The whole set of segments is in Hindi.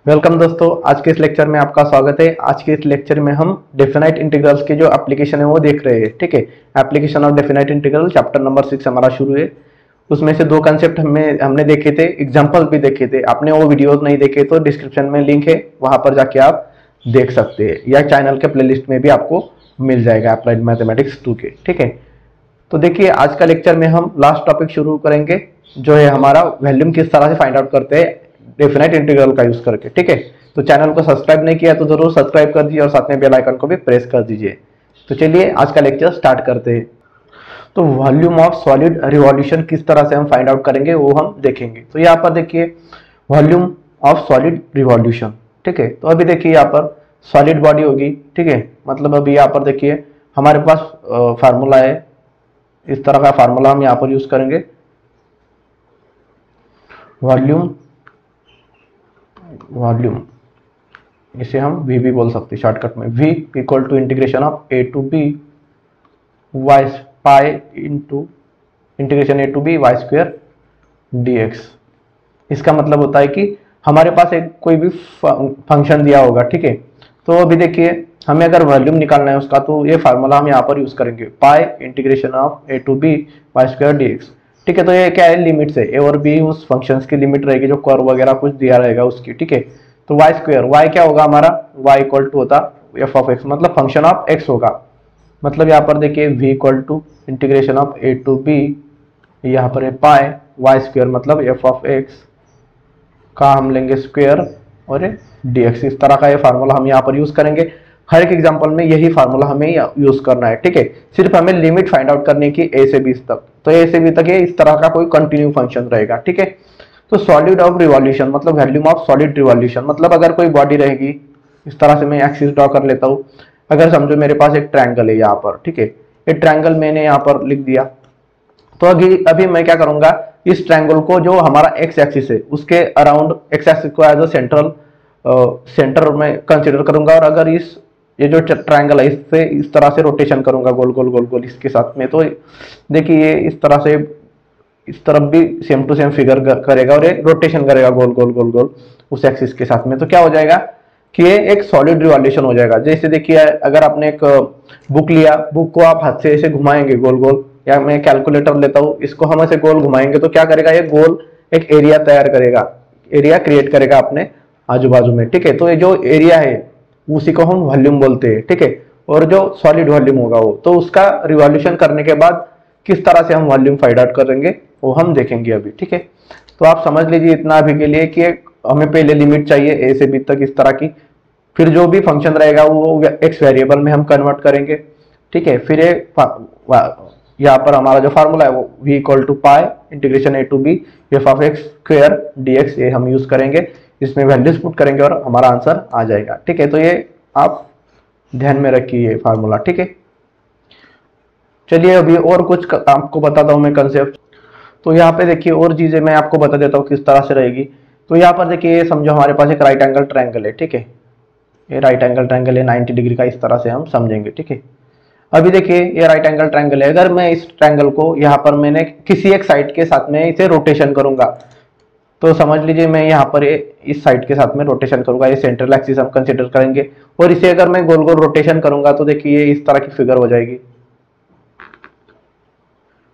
वेलकम दोस्तों, आज के इस लेक्चर में आपका स्वागत है। आज के इस लेक्चर में हम डेफिनाइट इंटीग्रल्स के जो एप्लीकेशन है वो देख रहे हैं। ठीक है, application of definite integral chapter number 6 हमारा शुरू है। उसमें से दो कंसेप्ट हमने देखे थे, एग्जांपल भी देखे थे। आपने वो वीडियोस नहीं देखे तो डिस्क्रिप्शन में लिंक है, वहां पर जाके आप देख सकते हैं, या चैनल के प्लेलिस्ट में भी आपको मिल जाएगा अप्लाइड मैथमेटिक्स 2 के। ठीक है, तो देखिए आज का लेक्चर में हम लास्ट टॉपिक शुरू करेंगे, जो है हमारा वॉल्यूम किस तरह से फाइंड आउट करते हैं डेफिनेट इंटीग्रल का यूज करके। ठीक है, तो चैनल को सब्सक्राइब नहीं किया तो जरूर सब्सक्राइब कर दीजिए और साथ में बेल आइकन को भी प्रेस कर दीजिए। तो चलिए आज का लेक्चर स्टार्ट करते हैं। तो वॉल्यूम ऑफ सॉलिड रिवॉल्यूशन किस तरह से हम फाइंड आउट करेंगे वो हम देखेंगे। तो यहाँ पर देखिए वॉल्यूम ऑफ सॉलिड रिवॉल्यूशन। ठीक है, तो अभी देखिए यहाँ पर सॉलिड बॉडी होगी। ठीक है, मतलब अभी यहाँ पर देखिए हमारे पास फार्मूला है, इस तरह का फार्मूला हम यहाँ पर यूज करेंगे। वॉल्यूम इसे हम वी भी बोल सकते हैं शॉर्टकट में। v equal to integration of a to b y pi into integration a to b y square dx। इसका मतलब होता है कि हमारे पास एक कोई भी फंक्शन दिया होगा। ठीक है, तो अभी देखिए हमें अगर वॉल्यूम निकालना है उसका, तो ये फार्मूला हम यहाँ पर यूज करेंगे, pi integration of a to b y square dx। ठीक है, तो ये क्या है, लिमिट्स है, ए और बी उस फंक्शंस की लिमिट रहेगी जो कर्व वगैरह कुछ दिया रहेगा उसकी। ठीक है, तो वाई स्क्वायर, वाई क्या होगा हमारा, वाई इक्वल टू होता एफ ऑफ एक्स, मतलब फंक्शन ऑफ एक्स होगा। मतलब यहाँ पर देखिए v equal to integration of a to b, यहाँ पर है पाई वाई स्क्वायर मतलब एफ ऑफ एक्स का हम लेंगे स्क्वायर और डी एक्स। इस तरह का ये फार्मूला हम यहाँ पर यूज करेंगे। हर एक एग्जांपल में यही फार्मूला हमें यूज करना है। ठीक है, सिर्फ हमें लिमिट फाइंड आउट करने की ए से बी तक। तो ए से बी तक ये इस तरह का कोई कंटिन्यू फंक्शन रहेगा। ठीक है, तो सॉलिड ऑफ रिवॉल्यूशन मतलब वॉल्यूम ऑफ सॉलिड रिवॉल्यूशन, मतलब अगर कोई बॉडी रहेगी, इस तरह से मैं एक्सिस ड्रॉ कर लेता हूँ। अगर समझो मेरे पास एक ट्रायंगल है यहाँ पर। ठीक है, ये ट्रायंगल मैंने यहाँ पर लिख दिया। तो अभी मैं क्या करूंगा, इस ट्रायंगल को जो हमारा एक्स एक्सिस है उसके अराउंड एक्स एक्सिस को एज अ सेंटर में कंसिडर करूंगा। और अगर ये जो ट्रायंगल है इससे इस तरह से रोटेशन करूंगा गोल गोल गोल गोल इसके साथ में, तो देखिए ये इस तरह से इस तरफ भी सेम टू सेम फिगर करेगा और ये रोटेशन करेगा गोल गोल गोल गोल उस एक्सिस के साथ में। तो क्या हो जाएगा कि ये एक सॉलिड रिवॉल्यूशन हो जाएगा। जैसे देखिए अगर आपने एक बुक लिया, बुक को आप हाथ से ऐसे घुमाएंगे गोल गोल, या मैं कैलकुलेटर लेता हूँ, इसको हम ऐसे गोल घुमाएंगे तो क्या करेगा, ये गोल एक एरिया तैयार करेगा, एरिया क्रिएट करेगा अपने आजू बाजू में। ठीक है, तो ये जो एरिया है उसी को हम वॉल्यूम बोलते हैं। ठीक है, और जो सॉलिड वॉल्यूम होगा वो, तो उसका रिवॉल्यूशन करने के बाद किस तरह से हम वॉल्यूम फाइंड आउट करेंगे वो हम देखेंगे अभी। ठीक है, तो आप समझ लीजिए इतना अभी के लिए कि हमें पहले लिमिट चाहिए ए से बी तक इस तरह की, फिर जो भी फंक्शन रहेगा वो एक्स वेरिएबल में हम कन्वर्ट करेंगे। ठीक है, फिर यहाँ पर हमारा जो फार्मूला है वो v equal to pi integration a to b f of x square dx, ये हम यूज करेंगे। इसमें वैल्यूज पुट करेंगे और हमारा आंसर आ जाएगा। ठीक है, तो ये आप ध्यान में रखिए फार्मूला। ठीक है, चलिए अभी और कुछ आपको बताता हूँ मैं कंसेप्ट। तो यहाँ पे देखिए और चीजें मैं आपको बता देता हूँ किस तरह से रहेगी। तो यहाँ पर देखिए समझो हमारे पास एक राइट एंगल ट्रायंगल है। ठीक है, ये राइट एंगल ट्रायंगल है 90 डिग्री का, इस तरह से हम समझेंगे। ठीक है, अभी देखिए ये राइट एंगल ट्रायंगल है। अगर मैं इस ट्रायंगल को यहाँ पर मैंने किसी एक साइड के साथ में इसे रोटेशन करूंगा, तो समझ लीजिए मैं यहाँ पर इस साइड के साथ में रोटेशन करूंगा, ये सेंट्रल एक्सिस हम कंसिडर करेंगे। और इसे अगर मैं गोल गोल रोटेशन करूंगा तो देखिए ये इस तरह की फिगर हो जाएगी।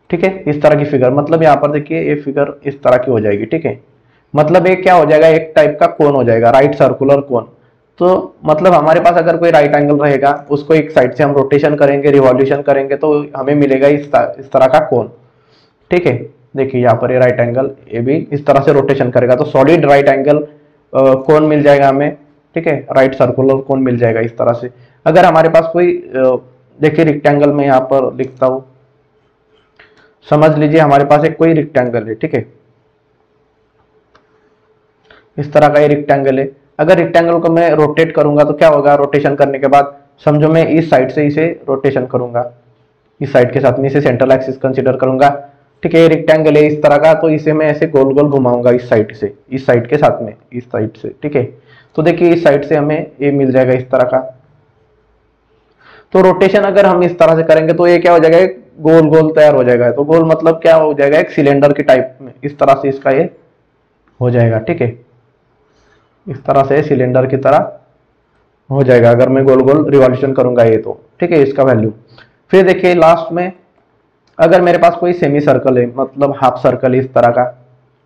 ठीक है, इस तरह की फिगर, मतलब यहाँ पर देखिए ये फिगर इस तरह की हो जाएगी। ठीक है, मतलब ये क्या हो जाएगा, एक टाइप का कोन हो जाएगा, राइट सर्कुलर कोन। तो मतलब हमारे पास अगर कोई राइट एंगल रहेगा, उसको एक साइड से हम रोटेशन करेंगे, रिवॉल्यूशन करेंगे, तो हमें मिलेगा इस तरह का कोन। ठीक है, देखिए यहाँ पर ये राइट एंगल ये भी इस तरह से रोटेशन करेगा, तो सॉलिड राइट एंगल कोन मिल जाएगा हमें। ठीक है, राइट सर्कुलर कोन मिल जाएगा इस तरह से। अगर हमारे पास कोई देखिए रेक्टेंगल में यहाँ पर लिखता हूँ, समझ लीजिए हमारे पास एक कोई रेक्टेंगल है। ठीक है, इस तरह का ये रेक्टेंगल है। अगर रेक्टेंगल को मैं रोटेट करूंगा तो क्या होगा, रोटेशन करने के बाद समझो मैं इस साइड से इसे रोटेशन करूंगा, इस साइड के साथ में इसे सेंट्रल एक्सिस कंसीडर करूंगा। ठीक है, ये रेक्टेंगल है इस तरह का, तो इसे मैं ऐसे गोल गोल घुमाऊंगा इस साइड से, इस साइड के साथ में, इस साइड से। ठीक है, तो देखिए इस साइड से हमें ये मिल जाएगा इस तरह का। तो रोटेशन अगर हम इस तरह से करेंगे तो ये क्या हो जाएगा, एक गोल गोल तैयार हो जाएगा। तो गोल मतलब क्या हो जाएगा, एक सिलेंडर के टाइप में इस तरह से इसका ये हो जाएगा। ठीक है, इस तरह से सिलेंडर की तरह हो जाएगा अगर मैं गोल गोल रिवॉल्यूशन करूंगा ये तो, ठीक है, इसका वैल्यू। फिर देखिए लास्ट में अगर मेरे पास कोई सेमी सर्कल है, मतलब हाफ सर्कल इस तरह का,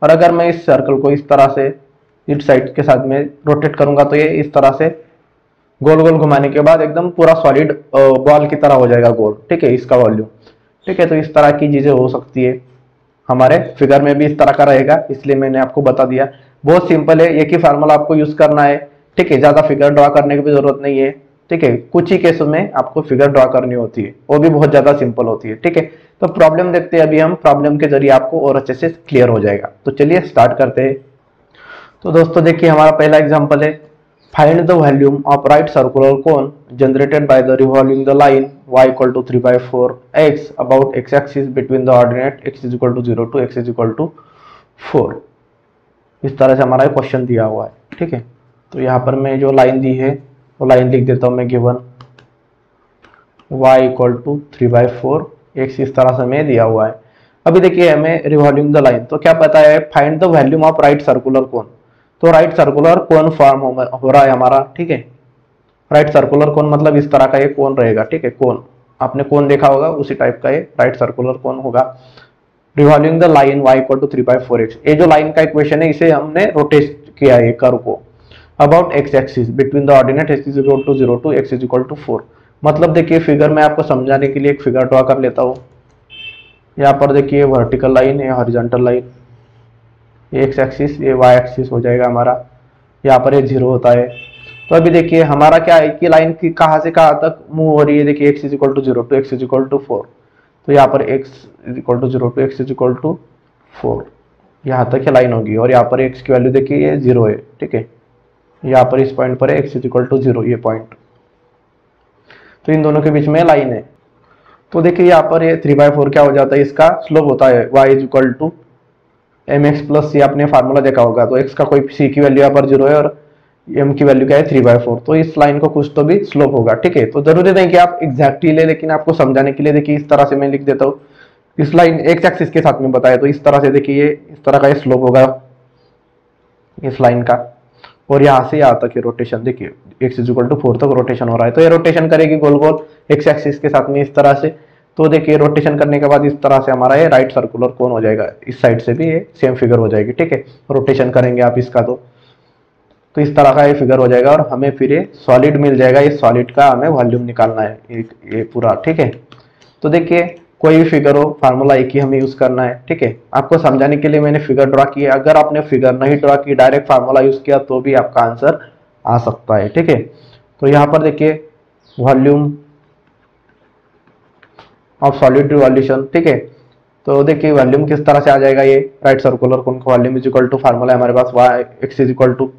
और अगर मैं इस सर्कल को इस तरह से इस साइड के साथ में रोटेट करूंगा तो ये इस तरह से गोल गोल घुमाने के बाद एकदम पूरा सॉलिड बॉल की तरह हो जाएगा गोल, ठीक है, इसका वॉल्यूम। ठीक है, तो इस तरह की चीजें हो सकती है, हमारे फिगर में भी इस तरह का रहेगा, इसलिए मैंने आपको बता दिया। बहुत सिंपल है, एक ही फार्मूला आपको यूज करना है, ठीक है, ज्यादा फिगर ड्रॉ करने की भी जरूरत नहीं है, ठीक है, कुछ ही केसों में आपको फिगर ड्रॉ करनी होती है, वो भी बहुत ज्यादा सिंपल होती है, ठीक है। तो प्रॉब्लम देखते हैं अभी हम, प्रॉब्लम के जरिए आपको और अच्छे से क्लियर हो जाएगा। तो चलिए स्टार्ट करते हैं। तो दोस्तों देखिए हमारा पहला एग्जांपल है, find the volume of right circular cone generated by the revolving the line y equal to 3/4 x about x axis between the ordinate x is equal to 0 to x is equal to 4। इस तरह से हमारा क्वेश्चन दिया हुआ है, ठीक है। तो यहाँ पर मैं जो लाइन दी है वो लाइन लिख देता हूँ मैं, given y equal to 3/4 x इस तरह से मैं दिया हुआ है। अभी देखिए हमें रिवॉल्विंग द लाइन, तो क्या पता है, find the volume of right circular कोन। तो राइट सर्कुलर कोन फॉर्म हो रहा है हमारा, ठीक है। राइट सर्कुलर कोन मतलब इस तरह का ये कोन रहेगा, ठीक है, कोन, आपने कोन देखा होगा उसी टाइप का ये राइट सर्कुलर कोन होगा। Revolving the line y equal to 3/4x, ये जो लाइन का इक्वेशन है इसे हमने रोटेट किया है कर्व को, about x axis between the ordinate x is equal to 0 to x is equal to 4। मतलब देखिए फिगर में आपको समझाने के लिए एक फिगर ड्रॉ कर लेता हूँ। यहाँ पर देखिए वर्टिकल लाइन है, हॉरिजॉन्टल लाइन, ये एक्स एक्सिस, ये वाई एक्सिस हो जाएगा हमारा, यहाँ पर ये 0 होता है। तो अभी देखिए हमारा क्या है कि लाइन की कहाँ से कहाँ तक मूव हो रही है, देखिए x is equal to 0 to x is equal to 4। तो यहाँ पर x is equal to 0 to x is equal to 4, यहाँ तक ये लाइन होगी, और यहाँ पर x की वैल्यू देखिए ये 0 है, ठीक है। यहाँ पर इस पॉइंट पर x इज इक्वल टू 0, ये पॉइंट, तो इन दोनों के बीच में लाइन है। तो देखिए यहाँ पर ये 3/4 क्या हो जाता है, इसका स्लोप होता है y is equal to mx plus c, आपने फार्मूला देखा होगा। तो x का कोई c की वैल्यू यहाँ पर 0 है और m की वैल्यू क्या है 3/4, तो इस लाइन को कुछ तो भी स्लोप होगा, ठीक है। तो जरूरी नहीं कि आप एग्जैक्टली ले, लेकिन आपको समझाने के लिए देखिए इस तरह से मैं लिख देता हूँ, इस लाइन x एक्सिस के साथ में बताया, तो इस तरह से देखिए ये इस तरह का स्लोप होगा इस लाइन का, और यहाँ से यहाँ तक ये रोटेशन देखिए x इज इक्वल टू 4 तक रोटेशन हो रहा है। तो ये रोटेशन करेगी गोल गोल x एक्सिस के साथ में इस तरह से। तो देखिए रोटेशन करने के बाद इस तरह से हमारा ये राइट सर्कुलर कोन हो जाएगा, इस साइड से भी ये सेम फिगर हो जाएगी, ठीक है। रोटेशन करेंगे आप इसका तो इस तरह का ये फिगर हो जाएगा, और हमें फिर ये सॉलिड मिल जाएगा। इस सॉलिड का हमें वॉल्यूम निकालना है ये पूरा, ठीक है। तो देखिए कोई भी फिगर हो, फार्मूला एक ही हमें यूज करना है, ठीक है। आपको समझाने के लिए मैंने फिगर ड्रॉ किया, अगर आपने फिगर नहीं ड्रॉ की डायरेक्ट फार्मूला यूज किया तो भी आपका आंसर आ सकता है, ठीक है। तो यहाँ पर देखिए वॉल्यूम ऑफ सॉलिड रिवॉल्यूशन, ठीक है। तो देखिए वॉल्यूम किस तरह से आ जाएगा, ये राइट सर्कुलर कोन का volume is equal to, formula है हमारे पास y x is equal to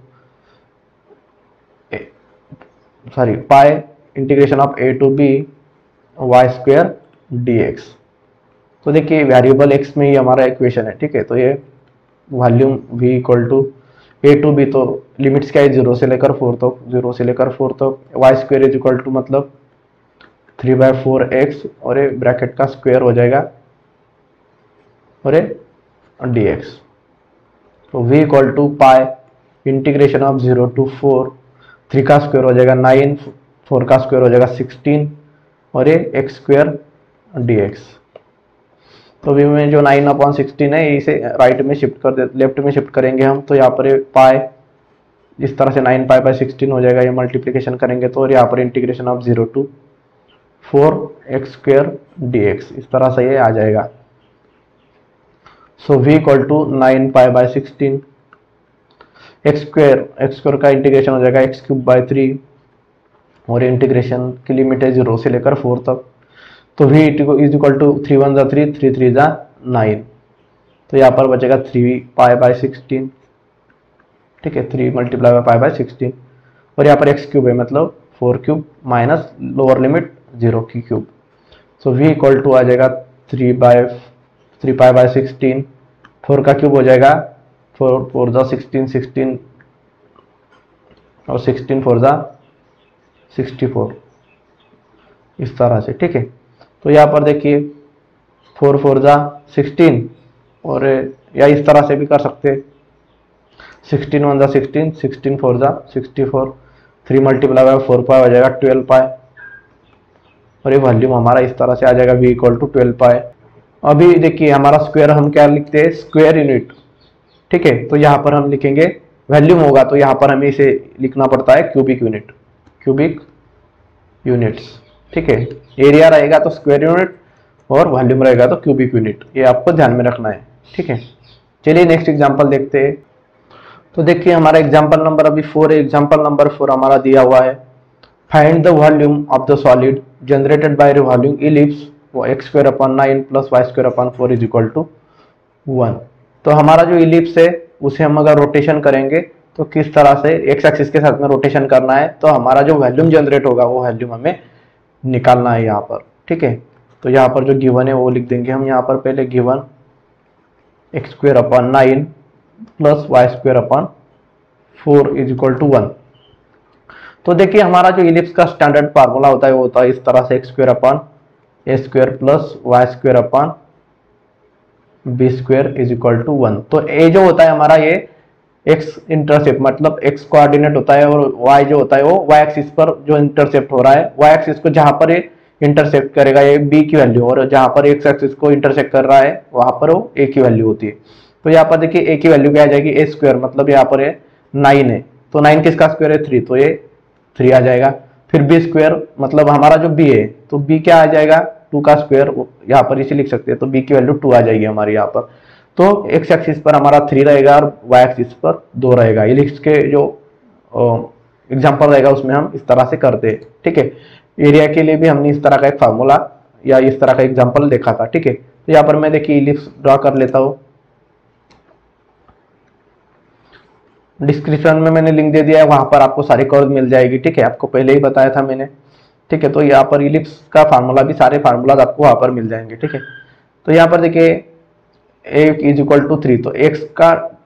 pi integration of a to b y square dx। तो देखिए वेरिएबल x में ही हमारा इक्वेशन है, ठीक है। तो ये volume v equal to a to b, तो लिमिट्स क्या है 0 से लेकर 4 तक, 0 से लेकर 4 तक, y square is equal to मतलब 3/4x, और ये ब्रैकेट का स्क्वायर हो जाएगा और ये dx। तो v equal to pi integration of 0 to 4, 3 का स्क्वायर हो जाएगा 9, 4 का स्क्वायर हो जाएगा 16, और ये x स्क्वायर dx। तो v में जो 9/16 है इसे राइट में शिफ्ट कर दे, लेफ्ट में शिफ्ट करेंगे हम, तो यहाँ पर पाई इस तरह से 9π/16 हो जाएगा, ये मल्टीप्लिकेशन करेंगे तो, और यहाँ पर integration of 0 to 4x square dx, इस तरह से ये आ जाएगा। So v equal to 9π/16, x square का इंटीग्रेशन हो जाएगा x³ 3, और इंटीग्रेशन की लिमिट है 0 से लेकर 4 तक। तो v इज इक्वल टू 3 1 3, 3 3 9, तो यहाँ पर बचेगा 3π/16, ठीक है, 3 × π/16, और यहाँ पर x³ है मतलब 4³ माइनस लोअर लिमिट 0 की cube. So v equal to आ जाएगा 3π/16, 4 का क्यूब हो जाएगा 4 4 16, 16 और 16 4 64, इस तरह से, ठीक है। तो यहाँ पर देखिए 4 4 16, और या इस तरह से भी कर सकते हैं, 16 वन ज़ा 16, 16 फोर ज़ा 64, 3 मल्टीप्लाई बाय 4 पाई हो जाएगा 12 पाई, और ये वॉल्यूम हमारा इस तरह से आ जाएगा v इक्वल टू 12 पाई। अभी देखिए हमारा स्क्वायर हम क्या लिखते हैं, स्क्वायर यूनिट, ठीक है। तो यहाँ पर हम लिखेंगे वॉल्यूम होगा तो यहाँ पर हमें इसे लिखना पड़ता है क्यूबिक यूनिट, क्यूबिक यूनिट्स, ठीक है। एरिया रहेगा तो स्क्वायर यूनिट और वॉल्यूम रहेगा तो क्यूबिक यूनिट, ये आपको ध्यान में रखना है, ठीक है। चलिए नेक्स्ट एग्जांपल देखते हैं। तो देखिए हमारा एग्जांपल नंबर अभी 4 है। एग्जांपल नंबर 4 हमारा दिया हुआ है, find the volume of the solid generated by revolving ellipse x square upon 9 plus y square upon 4 is equal to 1। तो हमारा जो इलिप्स है उसे हम अगर रोटेशन करेंगे तो किस तरह से एक्स एक्सिस के साथ में रोटेशन करना है, तो हमारा जो वॉल्यूम जनरेट होगा वो वॉल्यूम हमें निकालना है यहाँ पर, ठीक है। तो यहाँ पर जो गिवन है वो लिख देंगे हम यहाँ पर, पहले given x square upon 9 plus y square upon 4 is equal to 1। तो देखिए हमारा जो इलिप्स का स्टैंडर्ड फार्मूला होता है वो होता है इस तरह से, x square upon a square plus y square upon b square is equal to 1। तो ए जो होता है हमारा ये एक्स इंटरसेप्ट मतलब एक्स कोऑर्डिनेट होता है, और वाई जो होता है वो वाई एक्सिस पर जो इंटरसेप्ट हो रहा है, वाई एक्सिस को जहां पर ये इंटरसेप्ट करेगा ये बी की वैल्यू, और जहां पर एक्स एक्सिस को इंटरसेप्ट कर रहा है वहां पर वो ए की वैल्यू होती है। तो यहाँ पर देखिए ए की वैल्यू क्या आ जाएगी, ए स्क्वायर मतलब यहाँ पर 9 है, तो 9 किसका स्क्वायर है 3, तो ये 3 आ जाएगा। फिर बी स्क्वायर मतलब हमारा जो बी है तो बी क्या आ जाएगा 2 का स्क्वायर, यहाँ पर इसे लिख सकते हैं, तो बी की वैल्यू 2 आ जाएगी हमारी यहाँ पर। तो एक्स एक्सिस पर हमारा 3 रहेगा और वाई एक्सिस पर 2 रहेगा। इलिप्स के जो एग्जांपल रहेगा उसमें हम इस तरह से करते हैं, ठीक है। एरिया के लिए भी हमने इस तरह का एक फार्मूला या इस तरह का एग्जांपल देखा था, ठीक है। तो यहाँ पर मैं देखिए इलिप्स ड्रॉ कर लेता हूँ, डिस्क्रिप्शन में मैंने लिंक दे दिया है, वहां पर आपको सारी कर्व मिल जाएगी, ठीक है। आपको पहले ही बताया था मैंने, ठीक है। तो यहाँ पर इलिप्स का फार्मूला भी सारे फार्मूलाज आपको वहां पर मिल जाएंगे, ठीक है। तो यहाँ पर देखिए ए इज इक्वल टू 3, तो एक्स का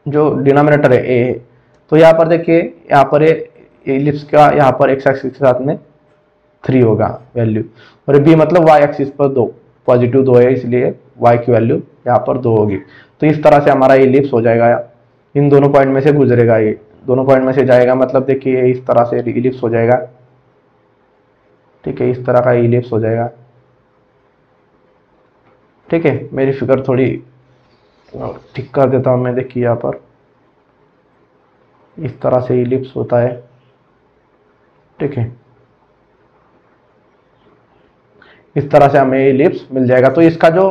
जो डिनोमिनेटर है ए है, तो यहाँ पर देखिए यहाँ पर इलिप्स का यहाँ पर एक्स एक्सिस के साथ में 3 होगा वैल्यू, और बी मतलब वाई एक्सिस पर 2, पॉजिटिव 2 है इसलिए वाई की वैल्यू यहाँ पर 2 होगी। तो इस तरह से हमारा इलिप्स हो जाएगा, इन दोनों पॉइंट में से गुजरेगा, ये दोनों पॉइंट में से जाएगा, मतलब देखिए इस तरह से इलिप्स हो जाएगा, ठीक है। इस तरह का इलिप्स हो जाएगा, ठीक है। मेरी फिगर थोड़ी ठीक कर देता हूं मैं, देखिए यहाँ पर इस तरह से इलिप्स होता है, ठीक है। इस तरह से हमें इलिप्स मिल जाएगा। तो इसका जो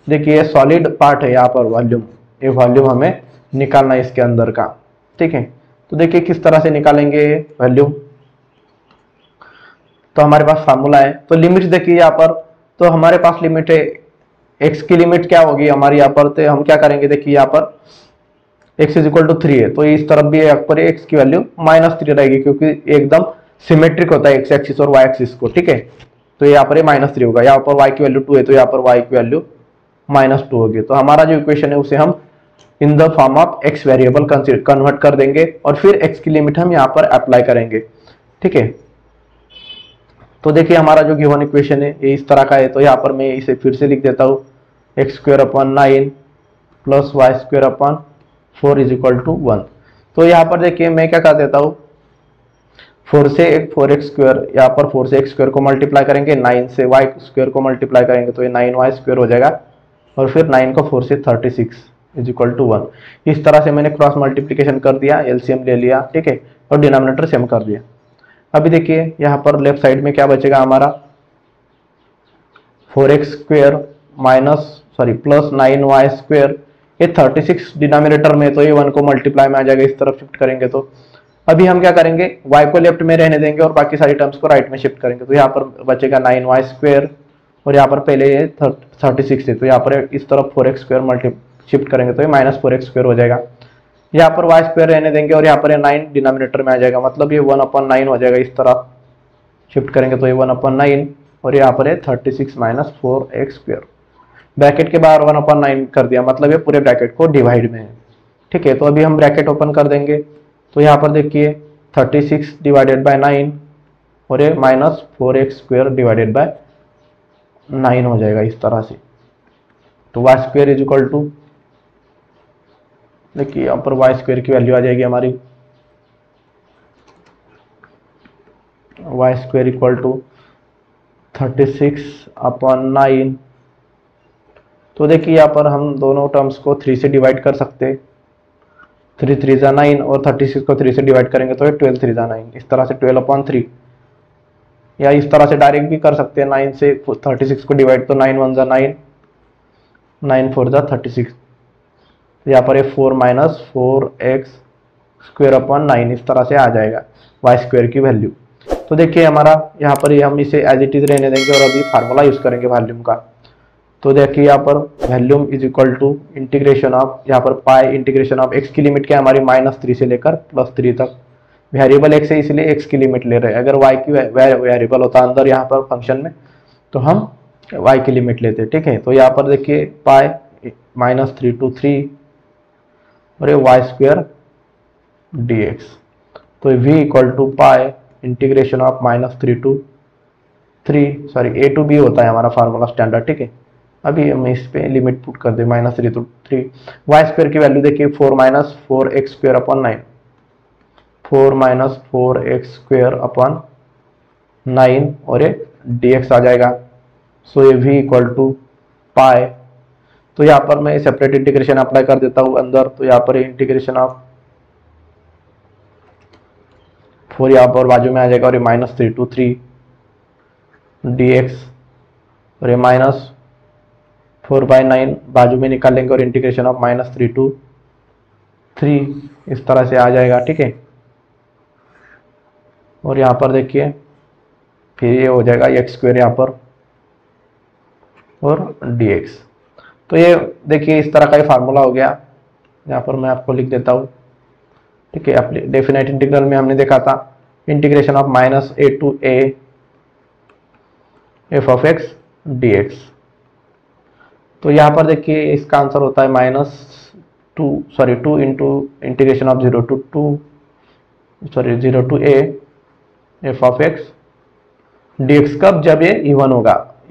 देखिए सॉलिड पार्ट है यहाँ पर वॉल्यूम, ये वॉल्यूम हमें निकालना है इसके अंदर का, ठीक है। तो देखिए किस तरह से निकालेंगे वॉल्यूम, तो हमारे पास फार्मूला है। तो लिमिट देखिए यहाँ पर, तो हमारे पास लिमिट है x की लिमिट क्या होगी हमारी यहाँ पर, तो हम क्या करेंगे देखिए यहाँ पर x इज इक्वल टू 3 है, तो इस तरफ भी यहाँ पर x की वैल्यू -3 रहेगी, क्योंकि एकदम सिमेट्रिक होता है एक्स एक्सिस और वाई एक्सिस को, ठीक है। तो यहाँ पर -3 होगा, यहाँ पर y की वैल्यू 2 है तो यहाँ पर y की वैल्यू -2 होगी। तो हमारा जो इक्वेशन है उसे हम in the form of x variable convert कर देंगे, और फिर x की लिमिट हम यहाँ पर अप्लाई करेंगे, ठीक है। तो देखिए हमारा जो गिवन इक्वेशन है ये इस तरह का है। तो यहाँ पर मैं इसे फिर से लिख देता हूँ, x square upon 9 plus y square upon 4 is equal to 1। तो यहाँ पर देखिए मैं क्या कर देता हूँ, 4 से 4x स्क्वायर, यहाँ पर 4 से x स्क्वायर को मल्टीप्लाई करेंगे, 9 से y स्क्वायर को मल्टीप्लाई करेंगे तो ये 9y स्क्वायर हो जाएगा, और फिर 9 को 4 से 36 इज इक्वल टू 1। इस तरह से मैंने क्रॉस मल्टीप्लीकेशन कर दिया, एलसीएम ले लिया, ठीक है, और डिनोमिनेटर सेम कर दिया। अभी देखिए यहाँ पर लेफ्ट साइड में क्या बचेगा हमारा, 4x square plus 9y square, ये 36 डिनोमिनेटर में, तो ये 1 को मल्टीप्लाई में आ जाएगा, इस तरफ शिफ्ट करेंगे। तो अभी हम क्या करेंगे, y को लेफ्ट में रहने देंगे और बाकी सारी टर्म्स को राइट में शिफ्ट करेंगे। तो यहाँ पर बचेगा 9y स्क्वायर, और यहाँ पर पहले ये 36 है, तो यहाँ पर इस तरफ 4x स्क्वायर शिफ्ट करेंगे तो ये -4x स्क्वायर हो जाएगा। यहाँ पर y स्क्वायर रहने देंगे और यहाँ पर 9 डिनोमिनेटर में आ जाएगा, मतलब ये 1/9 हो जाएगा, इस तरफ शिफ्ट करेंगे तो ये 1/9, और यहाँ पर 36 - 4x स्क्वायर, ब्रैकेट के बाहर 1/9 कर दिया, मतलब ये पूरे ब्रैकेट को डिवाइड में है, ठीक है। तो अभी हम ब्रैकेट ओपन कर देंगे, तो यहाँ पर देखिए 36 डिवाइडेड बाय 9 और ये -4x स्क्वायर डिवाइडेड बाय 9 हो जाएगा इस तरह से। तो y square is equal to देखिए यहाँ पर वाई स्क्वायर की वैल्यू आ जाएगी हमारी वाई स्क्वायर इक्वल टू 36/9। तो देखिए यहाँ पर हम दोनों टर्म्स को 3 से डिवाइड कर सकते हैं। 3 3 जा 9 और 36 को 3 से डिवाइड करेंगे तो 12 3 जा 9, इस तरह से 12/3। या इस तरह से डायरेक्ट भी कर सकते हैं, 9 से 36 को डिवाइड, तो 9 1 जा 9, 9 4 जा 36। तो यहाँ पर 4 माइनस 4x² 9 इस तरह से आ जाएगा वाई स्क्वायर की वैल्यू। तो देखिए हमारा यहाँ पर हम इसे एज इट इज रहने देंगे और अभी फार्मूला यूज करेंगे वॉल्यूम का। तो देखिए यहाँ पर volume is equal to integration of, यहाँ पर पाई इंटीग्रेशन ऑफ एक्स की लिमिट क्या है हमारी -3 से लेकर +3 तक। वेरिएबल एक्स है इसलिए एक्स की लिमिट ले रहे हैं, अगर वाई की वेरिएबल होता अंदर यहाँ पर फंक्शन में तो हम वाई की लिमिट लेते, ठीक है। तो यहाँ पर देखिए पाई -3 to 3 और ये वाई स्क्वायर dx। तो v equal to pi integration of -3 to 3, sorry a to b होता है हमारा फार्मूला स्टैंडर्ड, ठीक है। अभी हम इस पे लिमिट पुट कर दे -3 to 3। वाई स्क्वायर की वैल्यू देखिए 4 माइनस 4x² 9 और ये dx आ जाएगा। सो ये v इक्वल टू पाई। तो यहाँ पर मैं सेपरेट इंटीग्रेशन अप्लाई कर देता हूँ अंदर। तो यहाँ पर इंटीग्रेशन ऑफ 4 यहाँ पर बाजू में आ जाएगा और ये -3 to 3 dx और ये -4/9 बाजू में निकाल लेंगे और इंटीग्रेशन ऑफ -3 to 3 इस तरह से आ जाएगा, ठीक है। और यहाँ पर देखिए फिर ये हो जाएगा x² यहाँ पर और dx। तो ये देखिए इस तरह का ये फार्मूला हो गया। यहाँ पर मैं आपको लिख देता हूँ, ठीक है। डेफिनेट इंटीग्रल में हमने देखा था integration of -a to a f of x dx। तो यहाँ पर देखिए इसका आंसर होता है -2 into integration of 0 to a f of x dx। कब? जब ये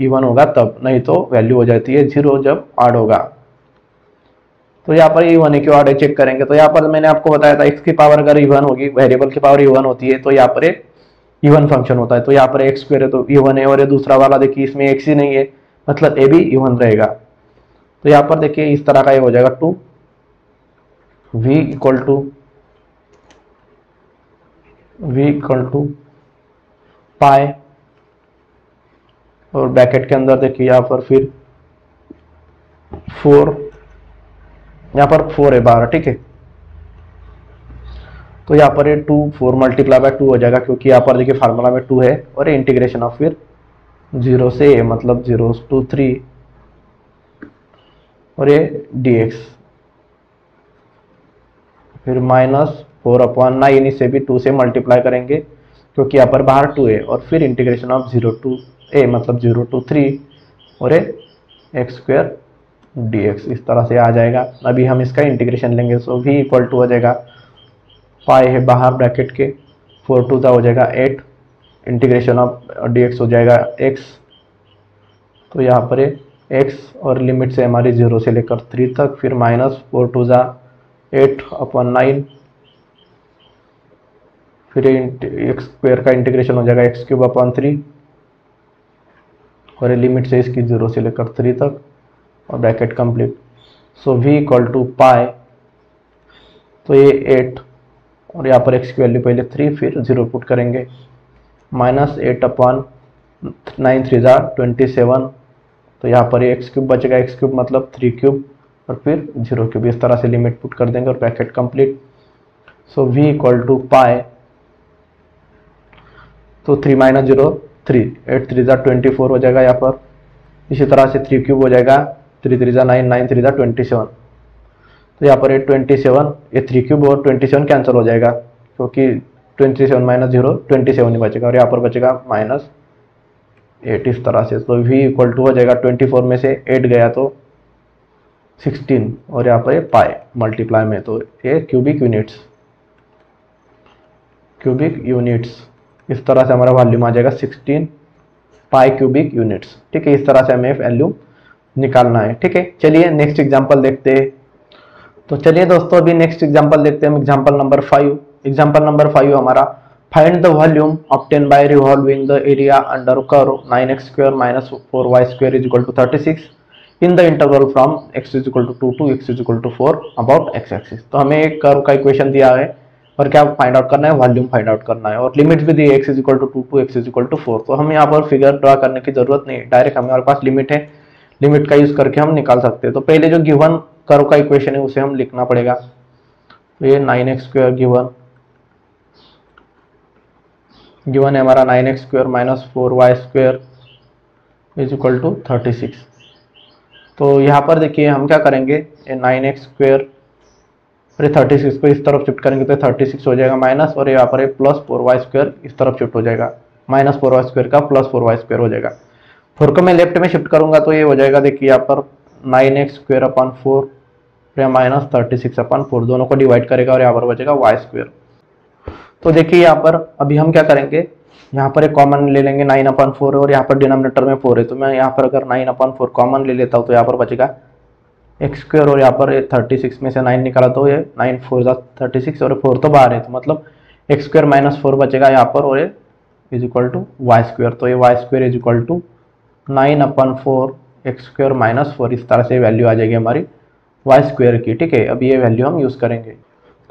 इवन होगा तब, नहीं तो वैल्यू हो जाती है 0 जब ऑड होगा। तो यहाँ पर इवन है क्यों ऑड है चेक करेंगे। तो यहाँ पर मैंने आपको बताया था x की पावर अगर इवन होगी, वेरिएबल की पावर इवन होती है तो यहाँ पर इवन फंक्शन होता है। तो यहाँ पर x² है तो इवन है, और ये दूसरा वाला देखिए इसमें x ही नहीं है, मतलब a भी इवन रहेगा। तो यहाँ पर देखिए इस तरह का ये हो जाएगा 2 v इक्वल टू पाई और ब्रैकेट के अंदर देखिए यहाँ पर फिर 4, यहाँ पर 4 है 12, ठीक है। तो यहाँ पर ये 2 4 मल्टीप्लाई बाय 2 हो जाएगा, क्योंकि यहाँ पर देखिए फार्मूला में 2 है और ये इंटीग्रेशन ऑफ फिर 0 से a मतलब 0 to 3 और ये dx फिर -4/9 इसे भी 2 से मल्टीप्लाई करेंगे क्योंकि यहाँ पर बाहर 2 है, और फिर इंटीग्रेशन ऑफ 0 to a मतलब 0 to 3 और ये x² dx इस तरह से आ जाएगा। अभी हम इसका इंटीग्रेशन लेंगे। सो v इक्वल टू हो जाएगा पाई है बाहर ब्रैकेट के 4 2 हो जाएगा 8, इंटीग्रेशन ऑफ dx हो जाएगा x। तो यहाँ पर x और लिमिट से हमारी 0 से लेकर 3 तक, फिर -4 2 8/9, फिर x² का इंटीग्रेशन हो जाएगा x³ 3 और लिमिट से इसकी 0 से लेकर 3 तक और bracket complete. So v equal to pi, तो ये 8 और यहाँ पर x की वैल्यू पहले 3 फिर 0 पुट करेंगे, -8/9 3 27। तो यहाँ पर x³ बचेगा, x³ मतलब 3³ और फिर 0³ इस तरह से लिमिट पुट कर देंगे और bracket complete. So v equal to pi, तो 3 - 0 3, 8 3 24 हो जाएगा यहाँ पर। इसी तरह से 3³ हो जाएगा, 3 3 9 9 3 27। तो यहाँ पर ये 27, ये 3³ और 27 कैंसिल हो जाएगा क्योंकि 27 - 0 27 ही बचेगा और यहाँ पर बचेगा -8 इस तरह से। तो v इक्वल टू हो जाएगा 24 में से 8 गया तो 16 और यहाँ पर ये पाई मल्टीप्लाई में, तो ये क्यूबिक यूनिट्स इस तरह से हमारा वॉल्यूम आ जाएगा 16 पाई क्यूबिक यूनिट्स, ठीक है। इस तरह से हमें वैल्यू निकालना है, ठीक है। चलिए नेक्स्ट एग्जांपल देखते हैं। तो चलिए दोस्तों अभी नेक्स्ट एग्जांपल देखते हैं हम, एग्जांपल नंबर 5। एग्जांपल नंबर 5 हमारा, find the volume obtain bye revolving the area under curve 9x² - 4y² = 36 in the interval from x = 2 to x = 4 about x axis. तो हमें एक कर्व का इक्वेशन दिया है और क्या फाइंड आउट करना है, वॉल्यूम फाइंड आउट करना है, और लिमिट भी दी है x = 2 to x = 4। तो हम यहाँ पर फिगर ड्रा करने की जरूरत नहीं है, डायरेक्ट हमारे पास लिमिट है, लिमिट का यूज करके हम निकाल सकते हैं। तो पहले जो गिवन कर्व का इक्वेशन है उसे हम लिखना पड़ेगा। तो ये 9x² गिवन है हमारा, 9x² - 4y² = 36। तो यहाँ पर देखिए हम क्या करेंगे, 9x² 36 को इस तरफ शिफ्ट करेंगे तो 36 हो जाएगा माइनस, और यहाँ पर +4y² इस तरफ शिफ्ट हो जाएगा, -4y² का +4y² हो जाएगा। 4 को मैं लेफ्ट में शिफ्ट करूंगा तो ये हो जाएगा, देखिए यहाँ पर 9x² या -36/4 दोनों को डिवाइड करेगा और यहाँ पर बचेगा y²। तो देखिए यहाँ पर अभी हम क्या करेंगे, यहाँ पर एक कॉमन ले लेंगे 9/4 और यहाँ पर डिनोमिनेटर में 4 है, तो मैं यहाँ पर अगर 9/4 कॉमन ले लेता हूँ तो यहाँ पर बचेगा x², और यहाँ पर 36 में से 9 निकाला तो ये 9 4 36 और 4 तो बाहर है, तो मतलब x² - 4 बचेगा यहाँ पर, और ये = y²। तो ये y² = 9/4 x² - 4, इस तरह से वैल्यू आ जाएगी हमारी y² की। ठीक है, अब ये वैल्यू हम यूज करेंगे।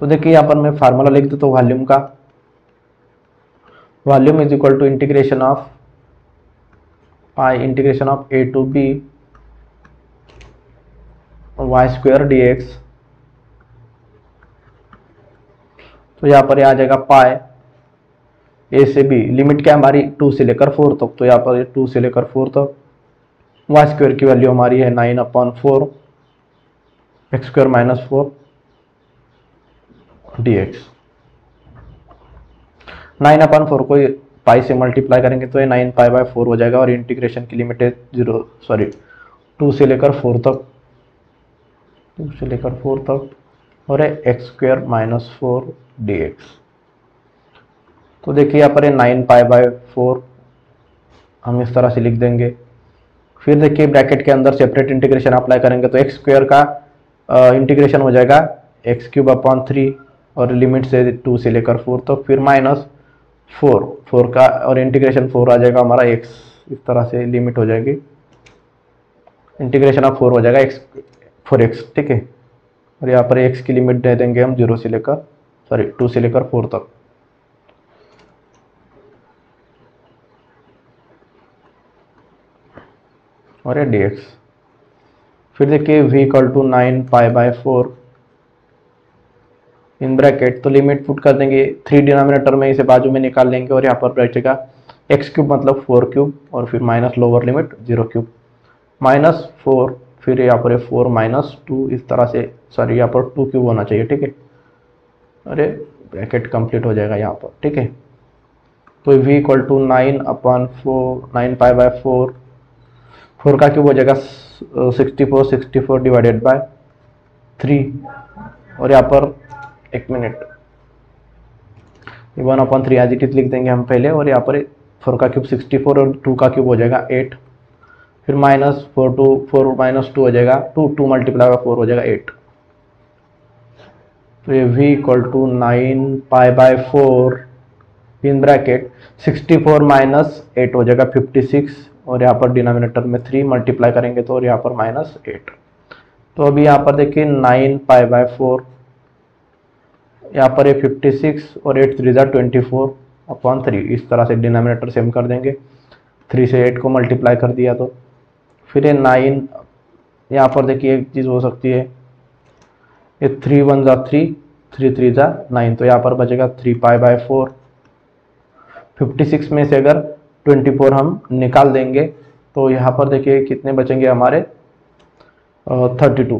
तो देखिए यहाँ पर मैं फार्मूला लिख दूँ तो वॉल्यूम का, volume = integration of a to b y² dx। तो यहाँ पर आ जाएगा पाई a से b, लिमिट क्या हमारी 2 से लेकर 4 तक, तो यहाँ पर 2 से लेकर 4 तक, y² की वैल्यू हमारी है 9/4 x² - 4 dx। 9/4 को पाई से मल्टीप्लाई करेंगे तो ये 9π/4 हो जाएगा, और इंटीग्रेशन की लिमिट है 2 से लेकर 4 तक, 2 से लेकर 4 तक, और x² - 4 dx। तो देखिए यहाँ पर 9π/4 हम इस तरह से लिख देंगे। फिर देखिए ब्रैकेट के अंदर सेपरेट इंटीग्रेशन अप्लाई करेंगे तो x² का इंटीग्रेशन हो जाएगा x³ और लिमिट से 2 से लेकर 4 तक, फिर -4 का, और इंटीग्रेशन 4 आ जाएगा हमारा x, इस तरह से लिमिट हो जाएगी, इंटीग्रेशन ऑफ 4 हो जाएगा x। ठीक है, और यहाँ पर x की लिमिट दे देंगे हम 2 से लेकर 4 तक। और ये dx। फिर देखिए v = 9π/4 इन ब्रैकेट, तो लिमिट पुट कर देंगे 3 डिनोमिनेटर में, इसे बाजू में निकाल लेंगे, और यहाँ पर बचेगा x³ मतलब 4³ और फिर माइनस लोअर लिमिट 0³ -4, फिर यहाँ पर 4 - 2, इस तरह से, सॉरी यहाँ पर 2³ होना चाहिए। ठीक है, अरे ब्रैकेट कंप्लीट हो जाएगा यहाँ पर। ठीक है, तो v = 9/4 4 का क्यूब हो जाएगा 64 डिवाइडेड बाय 3, और यहाँ पर 1 मिनट 1/3 एज इट इज लिख देंगे हम पहले, और यहाँ पर 4 का क्यूब 64 और 2 का क्यूब हो जाएगा 8, फिर -4 - 2 हो जाएगा 2 × 4 हो जाएगा 8। तो ये v = 9π/4 इन ब्रैकेट 64 - 8 हो जाएगा 56, और यहाँ पर डिनोमिनेटर में 3 मल्टीप्लाई करेंगे तो, और यहाँ पर -8। तो अभी यहाँ पर देखिए 9π/4, यहाँ पर 56 और 8 3 24/3, इस तरह से डिनोमिनेटर सेम कर देंगे, 3 से 8 को मल्टीप्लाई कर दिया तो, फिर ये 9, यहाँ पर देखिए एक चीज़ हो सकती है, ये 3 1 = 3, 3 3 = 9, तो यहाँ पर बचेगा 3π/4। 56 में से अगर 24 हम निकाल देंगे तो यहाँ पर देखिए कितने बचेंगे हमारे 32।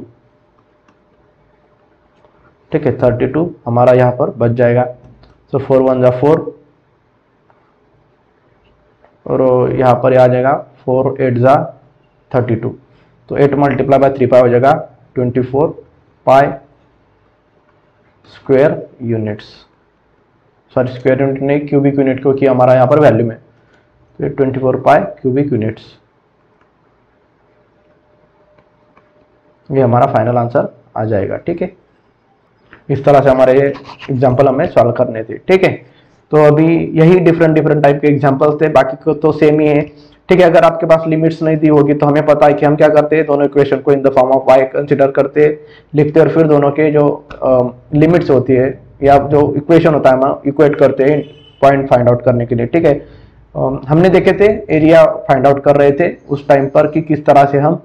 ठीक है, 32 हमारा यहाँ पर बच जाएगा। तो 4 1 = 4, और यहाँ पर आ जाएगा 4 8 = 32, तो 8 × 3π हो जाएगा 24 pi square units, sorry square unit नहीं, क्यूबिक यूनिट, क्योंकि हमारा यहाँ पर वैल्यू में, तो 24 पाई क्यूबिक यूनिट्स, ये हमारा फाइनल आंसर आ जाएगा। ठीक है। इस तरह से हमारे एग्जाम्पल हमें सॉल्व करने थे। ठीक है, तो अभी यही डिफरेंट डिफरेंट टाइप के एग्जाम्पल थे, बाकी को तो सेम ही है। ठीक है, अगर आपके पास लिमिट्स नहीं दी होगी तो हमें पता है कि हम क्या करते हैं, दोनों इक्वेशन को in the form of y consider करते लिखते, और फिर दोनों के जो लिमिट्स होती है या जो इक्वेशन होता है हम इक्वेट करते हैं पॉइंट फाइंड आउट करने के लिए। ठीक है, हमने देखे थे एरिया फाइंड आउट कर रहे थे उस टाइम पर कि किस तरह से हम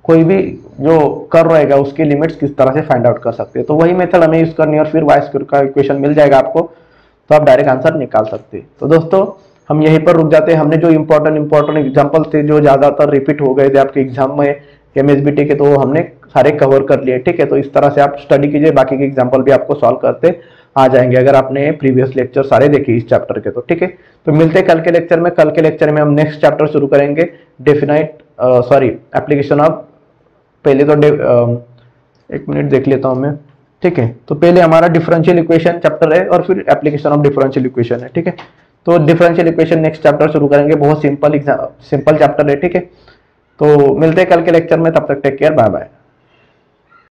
कोई भी जो कर रहेगा उसकी लिमिट्स किस तरह से फाइंड आउट कर सकते हैं। तो वही मेथड हमें यूज करनी है और फिर वाई स्क्वायर का इक्वेशन मिल जाएगा आपको, तो आप डायरेक्ट आंसर निकाल सकते हैं। तो दोस्तों हम यहीं पर रुक जाते हैं। हमने जो इंपॉर्टेंट एग्जांपल थे जो ज्यादातर रिपीट हो गए थे आपके एग्जाम में एमएसबीटी के, तो वो हमने सारे कवर कर लिए। ठीक है, तो इस तरह से आप स्टडी कीजिए, बाकी के एग्जाम्पल भी आपको सॉल्व करते आ जाएंगे अगर आपने प्रीवियस लेक्चर सारे देखे इस चैप्टर के। तो ठीक है, तो मिलते हैं कल के लेक्चर में। कल के लेक्चर में हम नेक्स्ट चैप्टर शुरू करेंगे, एप्लीकेशन ऑफ, पहले तो एक मिनट देख लेता हूं मैं। ठीक है, तो पहले हमारा डिफरेंशियल इक्वेशन चैप्टर है और फिर एप्लीकेशन ऑफ डिफरेंशियल इक्वेशन है। ठीक है, तो डिफरेंशियल इक्वेशन नेक्स्ट चैप्टर शुरू करेंगे, बहुत सिंपल चैप्टर है। ठीक है, तो मिलते हैं कल के लेक्चर में, तब तक टेक केयर, बाय बाय।